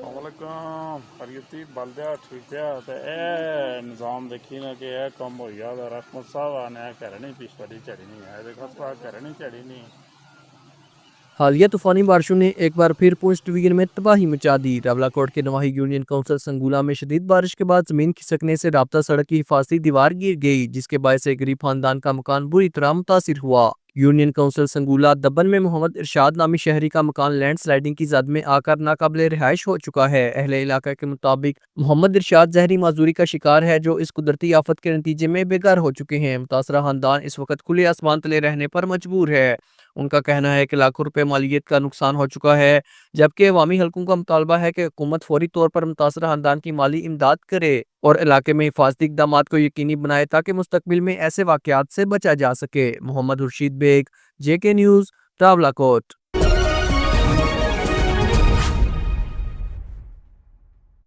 वालेकुम खरीती बलदिया ठीक है ते ए निजाम देखी ना कि ए कम हो गया दा रहमत साहब ने करनी पिछड़ी चढ़ी नहीं है देखो सवा करनी चढ़ी नहीं। हालिया तूफानी बारिशों ने एक बार फिर पुंछ डिवीजन में तबाही मचा दी। रावलाकोट के नवाही यूनियन काउंसिल संगूला में शदीद बारिश के बाद जमीन खिसकने से राब्ता सड़क की हिफाजती दीवार गिर गई, जिसके बायस एक गरीब खानदान का मकान बुरी तरह मुतासिर हुआ। यूनियन काउंसिल संगूला दब्बन में मोहम्मद इरशाद नामी शहरी का मकान लैंड स्लाइडिंग की जद में आकर नाकाबिले रिहाइश हो चुका है। अहले इलाका के मुताबिक मोहम्मद इरशाद जहरी माजूरी का शिकार है, जो इस कुदरती आफत के नतीजे में बेघर हो चुके हैं। मुतासरा खानदान इस वक्त खुले आसमान तले रहने पर मजबूर है। उनका कहना है कि लाखों रुपए मालियत का नुकसान हो चुका है, जबकि अवामी हलकों का मुतालबा है कि हुकूमत फौरी तौर पर मुतासरा खानदान की माली इमदाद करे और इलाके में हिफाजती इकदाम को यकीनी बनाए ताकि मुस्तकबिल में ऐसे वाकयात से बचा जा सके। Mohammad Khurshid Baig, JK news, Rawalakot.